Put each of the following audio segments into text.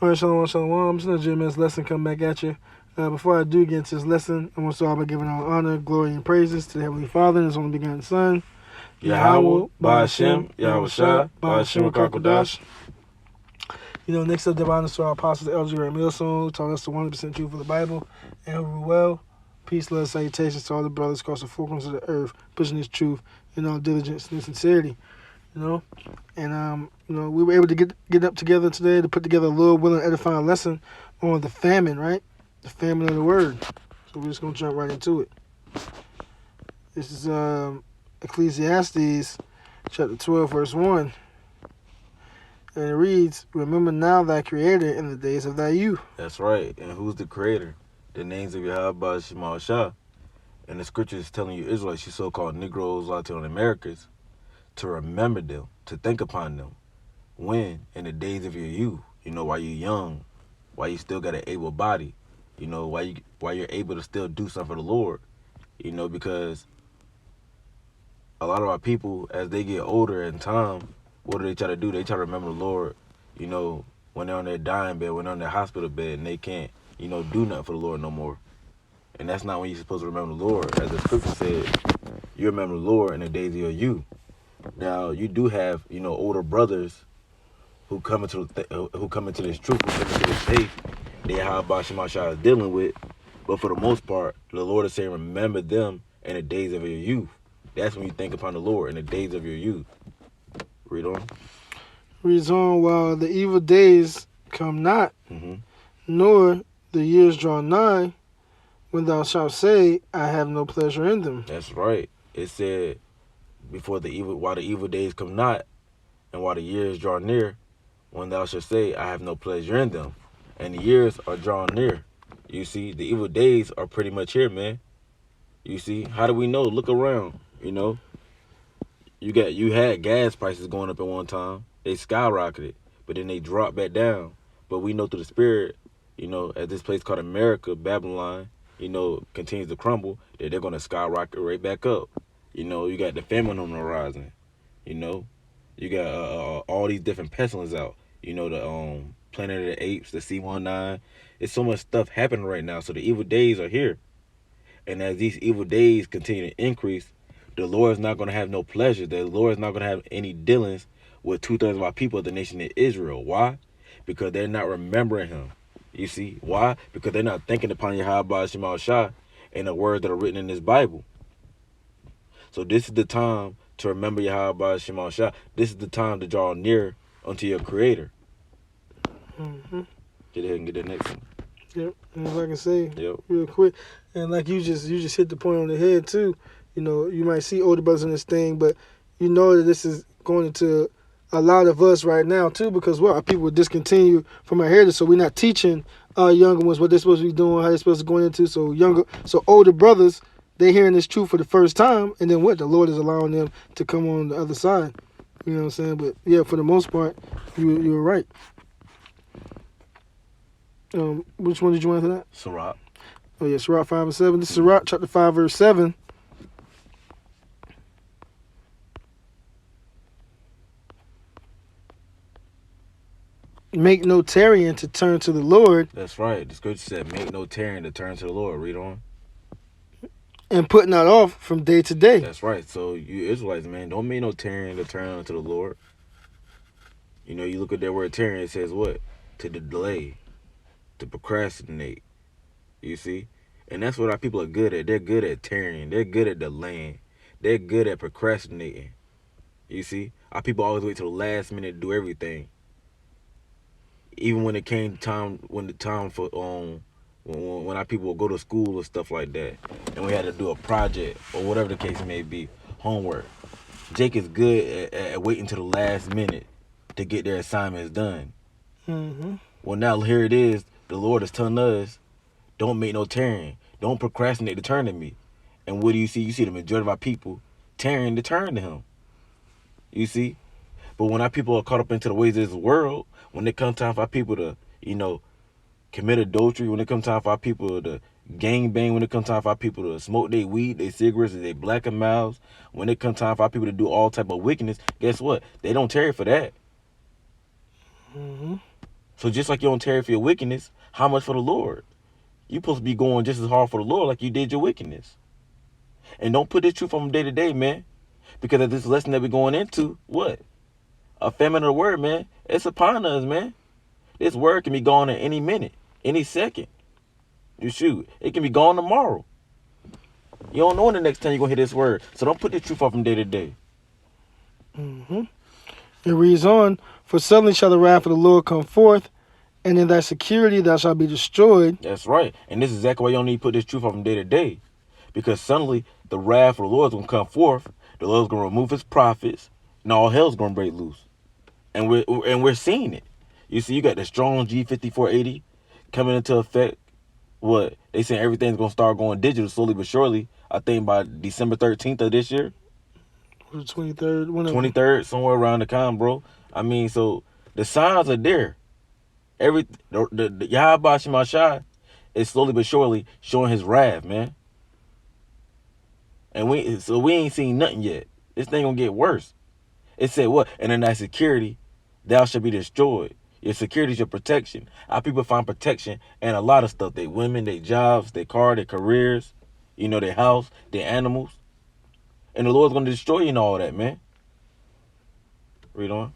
All right, shalom, shalom. It's another GMS lesson coming back at you. Before I do get into this lesson, I want to start by giving all honor, glory, and praises to the Heavenly Father and His only begotten Son, Yahweh, Ba'Hashem, Yahweh Shah, Ba'Hashem Kakodash. Next up, the honors to our apostles, the Elder and Millstone, who taught us the 100% truth of the Bible, and who rule well. Peace, love, salutations to all the brothers across the four corners of the earth, pushing this truth in all diligence and sincerity. And we were able to get up together today to put together a little willing edifying lesson on the famine, right? The famine of the word. So we're just gonna jump right into it. This is Ecclesiastes chapter 12, verse 1. And it reads, "Remember now thy creator in the days of thy youth." That's right. And who's the creator? The names of Yahweh, Ba'Hashem, Shah. And the scripture is telling you Israelites, you so-called Negroes, Latin Americans, to remember them, to think upon them. When? In the days of your youth. While you're young, while you still got an able body. While you're able to still do something for the Lord. Because a lot of our people, as they get older in time, what do they try to do? They try to remember the Lord, when they're on their dying bed, when they're on their hospital bed, and they can't, do nothing for the Lord no more. And that's not when you're supposed to remember the Lord. As the scripture said, you remember the Lord in the days of your youth. Now, you do have, older brothers who come into this truth, who come into this faith, they how Ba'Hashem Shah is dealing with. But for the most part, the Lord is saying, remember them in the days of your youth. That's when you think upon the Lord, in the days of your youth. Read on. Reads on, "While the evil days come not, nor the years draw nigh, when thou shalt say, I have no pleasure in them." That's right. It said, while the evil days come not, and while the years draw near, when thou shalt say, I have no pleasure in them. And the years are drawn near. You see, the evil days are pretty much here, man. You see, how do we know? Look around, You had gas prices going up at one time. They skyrocketed, but then they dropped back down. But we know through the spirit, at this place called America, Babylon, continues to crumble, that they're going to skyrocket right back up. You got the famine on the horizon. You got all these different pestilence out. The Planet of the Apes, the C-19. It's so much stuff happening right now. So the evil days are here. And as these evil days continue to increase, the Lord is not going to have no pleasure. The Lord is not going to have any dealings with 2/3 of our people of the nation of Israel. Why? Because they're not remembering him. You see? Why? Because they're not thinking upon Yahweh Ba'Hashem Shah and the words that are written in this Bible. So this is the time to remember Yahweh Ba'Hashem Shah. This is the time to draw near unto your Creator. Get ahead and get the next one. Yep. And if I can say real quick, and like you just hit the point on the head too. You might see older brothers in this thing, but you know that this is going into a lot of us right now too, because our people discontinue from our heritage, so we're not teaching our younger ones what they're supposed to be doing, how they're supposed to go into. So older brothers, they're hearing this truth for the first time, and then the Lord is allowing them to come on the other side. You know what I'm saying? But yeah, for the most part, you were right. Which one did you want after that? Sirach. Oh yeah, Sirach 5 and 7. This is Sirach chapter 5, verse 7. "Make no tarrying to turn to the Lord." That's right. The scripture said, make no tarrying to turn to the Lord. Read on. "And put not off from day to day." That's right. So you Israelites, man, don't make no tarrying to turn unto the Lord. You look at that word tarrying, it says what? To delay, to procrastinate. You see? And that's what our people are good at. They're good at tarrying. They're good at delaying. They're good at procrastinating. You see? Our people always wait till the last minute to do everything. Even when it came time, when our people would go to school or stuff like that, and we had to do a project or whatever the case may be, homework. Jake is good at waiting till the last minute to get their assignments done. Well, now here it is. The Lord is telling us, don't make no tarrying. Don't procrastinate to turn to me. And what do you see? You see the majority of our people tarrying to turn to him. You see? But when our people are caught up into the ways of this world, when it comes time for our people to, commit adultery, when it comes time for our people to gang bang, when it comes time for our people to smoke their weed, their cigarettes, their black and mouths, when it comes time for our people to do all type of wickedness, guess what? They don't tarry for that. So So just like you don't tarry for your wickedness, how much for the Lord? You supposed to be going just as hard for the Lord like you did your wickedness. And don't put this truth on day to day, man. Because of this lesson that we're going into, what? A famine of the word, man. It's upon us, man. This word can be gone at any minute, any second. You shoot. It can be gone tomorrow. You don't know when the next time you're going to hear this word. So don't put this truth off from day to day. It reads on, for suddenly shall the wrath of the Lord come forth, and in thy security thou shalt be destroyed. That's right. And this is exactly why you don't need to put this truth off from day to day. Because suddenly the wrath of the Lord is going to come forth. The Lord's going to remove his prophets, and all hell's going to break loose. And we're seeing it. You see, you got the strong G5480 coming into effect. What? They saying everything's going to start going digital slowly but surely. I think by December 13th of this year. The 23rd. 23rd, somewhere around the time, bro. I mean, so the signs are there. The Yahweh Shemashai is slowly but surely showing his wrath, man. And we ain't seen nothing yet. This thing gonna get worse. It said what? And in thy security, thou shalt be destroyed. Your security is your protection. Our people find protection and a lot of stuff. They women, their jobs, their car, their careers, their house, their animals. And the Lord's gonna destroy you and all that, man. Read on.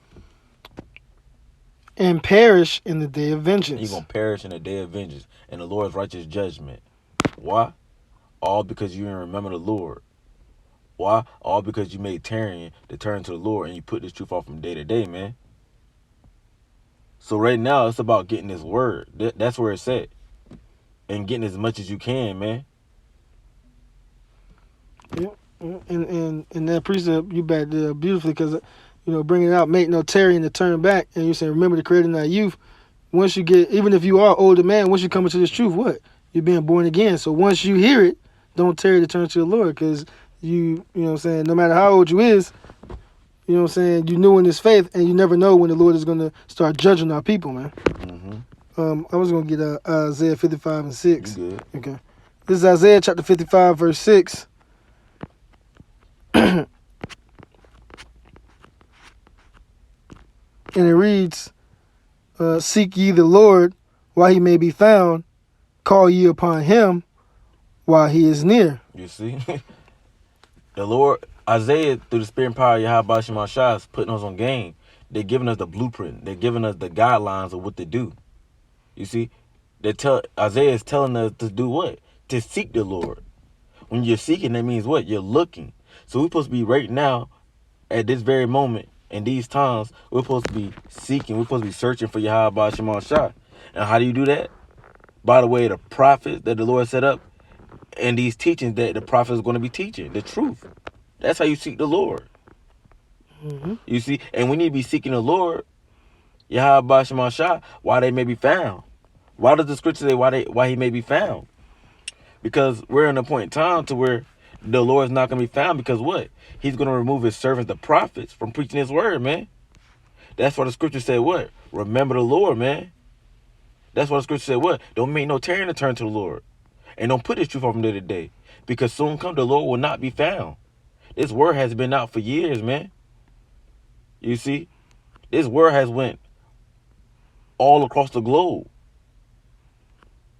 And perish in the day of vengeance. You're gonna perish in the day of vengeance and the Lord's righteous judgment. Why? All because you didn't remember the Lord. Why? All because you made tarrying to turn to the Lord and you put this truth off from day to day, man. So right now, it's about getting this word. That's where it's at. And getting as much as you can, man. Yeah. And that precept, you back there beautifully because, bringing it out, make no tarrying to turn back. And you say, remember the creator in thy youth. Once you get, even if you are older man, once you come into this truth, what? You're being born again. So once you hear it, don't tarry to turn to the Lord because you know what I'm saying, no matter how old you is, you know what I'm saying, you new in this faith and you never know when the Lord is going to start judging our people, man. I was going to get Isaiah 55 and 6. Good. Okay. This is Isaiah chapter 55, verse 6. And it reads, seek ye the Lord while he may be found, call ye upon him while he is near. You see? The Lord, Isaiah, through the spirit and power of Yahweh Shemashai, is putting us on game. They're giving us the blueprint. They're giving us the guidelines of what to do. You see? Isaiah is telling us to do what? To seek the Lord. When you're seeking, that means what? You're looking. So we're supposed to be right now, at this very moment, in these times, we're supposed to be seeking. We're supposed to be searching for Yahweh Shemashai. And how do you do that? By the way, the prophets that the Lord set up and these teachings that the prophet is going to be teaching. The truth. That's how you seek the Lord. You see? And we need to be seeking the Lord, Yahweh Shemashai, while they may be found. Why does the scripture say why he may be found? Because we're in a point in time to where the Lord is not going to be found because what? He's going to remove his servants, the prophets, from preaching his word, man. That's why the scripture said what? Remember the Lord, man. That's why the scripture said what? Don't make no tarrying to turn to the Lord. And don't put this truth off from day to day. Because soon come the Lord will not be found. This word has been out for years, man. You see? This word has went all across the globe.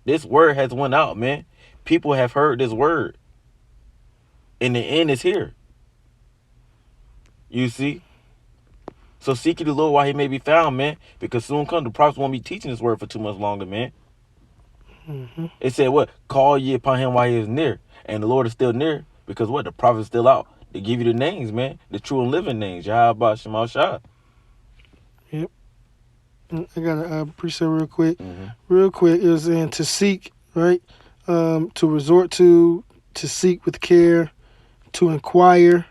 This word has went out, man. People have heard this word. And the end is here. You see? So seek ye the Lord while he may be found, man. Because soon come the prophets won't be teaching this word for too much longer, man. It said what? Call ye upon him while he is near. And the Lord is still near. Because what? The prophet is still out. They give you the names, man. The true and living names. Yahweh Shemashai. Yep. I got a precept real quick. Real quick. It was in to seek, right? To resort to seek with care, to inquire,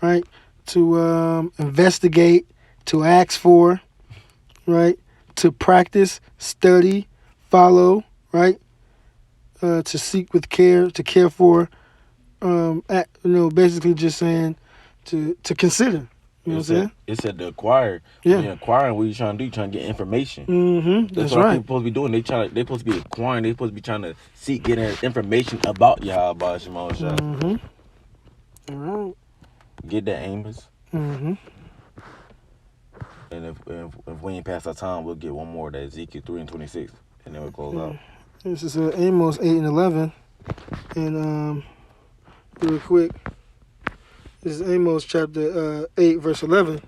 right? To investigate, to ask for, right? To practice, study, follow, right? To seek with care, to care for, basically just saying to consider. You know what I'm saying? It said to acquire. Yeah. When you're acquiring, what you trying to do? You're trying to get information. That's what right. people supposed to be doing. They supposed to be acquiring. They supposed to be trying to seek, getting information about Yahweh Shemashai. All right. Get that, Amos. And if we ain't past our time, we'll get one more, that Ezekiel 3:26, and then we'll close out. This is Amos 8:11. And real quick, this is Amos chapter 8, verse 11.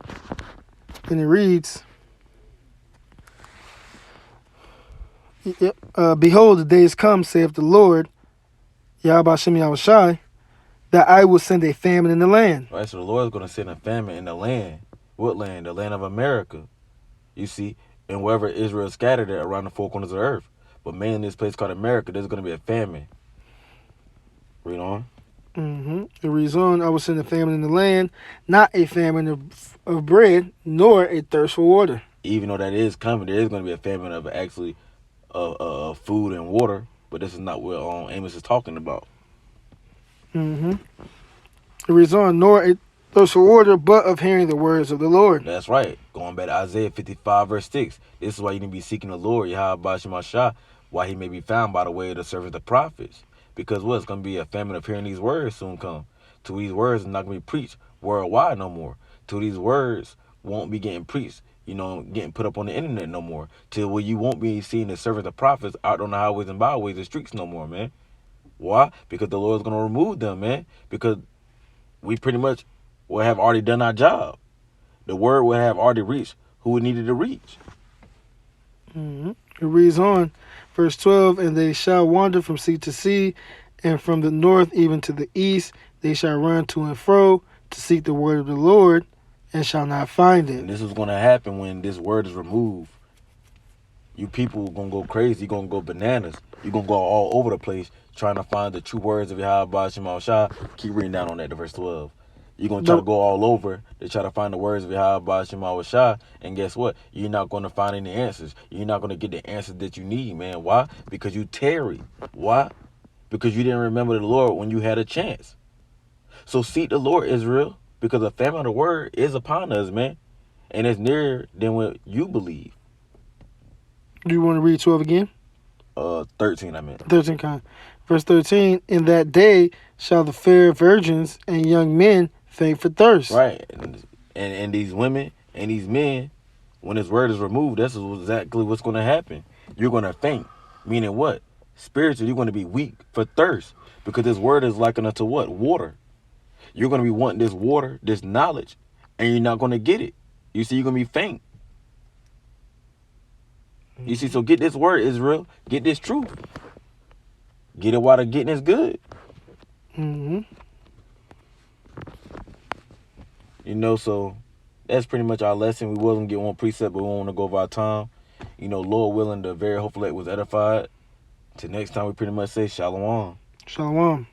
And it reads, Behold, the days come, saith the Lord, Yahweh Shem Yahushai, that I will send a famine in the land. Right, so the Lord is going to send a famine in the land. What land? The land of America. You see, and wherever Israel is scattered at, around the four corners of the earth. But mainly in this place called America, there's going to be a famine. Read on. It reads on, I will send a famine in the land, not a famine of bread, nor a thirst for water. Even though that is coming, there is going to be a famine of actually food and water. But this is not what Amos is talking about. It reads on, nor a thirst for water, but of hearing the words of the Lord. That's right. Going back to Isaiah 55, verse 6. This is why you need to be seeking the Lord, Yahweh Shemashah, why he may be found by the way of the servants, the prophets. Because what's going to be a famine of hearing these words soon come. To these words are not going to be preached worldwide no more. To these words won't be getting preached, getting put up on the internet no more. Till where you won't be seeing the servants, the prophets out on the highways and byways and streets no more, man. Why? Because the Lord's going to remove them, man. Because we pretty much will have already done our job. The word will have already reached who it needed to reach. It reads on, verse 12, and they shall wander from sea to sea, and from the north even to the east. They shall run to and fro to seek the word of the Lord, and shall not find it. And this is going to happen when this word is removed. You people are going to go crazy. You're going to go bananas. You're going to go all over the place trying to find the true words of Yahweh Shema Shah. Keep reading down on that to verse 12. You're going to try to go all over to try to find the words of Yahweh Shema Shah. And guess what? You're not going to find any answers. You're not going to get the answers that you need, man. Why? Because you tarry. Why? Because you didn't remember the Lord when you had a chance. So seek the Lord, Israel, because the famine of the word is upon us, man. And it's nearer than what you believe. Do you want to read 12 again? 13, I meant. 13, verse 13, in that day shall the fair virgins and young men faint for thirst. Right. And these women and these men, when this word is removed, that's exactly what's going to happen. You're going to faint. Meaning what? Spiritually, you're going to be weak for thirst. Because this word is likened unto what? Water. You're going to be wanting this water, this knowledge, and you're not going to get it. You see, you're going to be faint. You see, so get this word, Israel. Get this truth. Get it while the getting is good. So that's pretty much our lesson. We wasn't get one precept, but we want to go over our time. Lord willing, the very hopefully it was edified. Till next time, we pretty much say shalom. Shalom.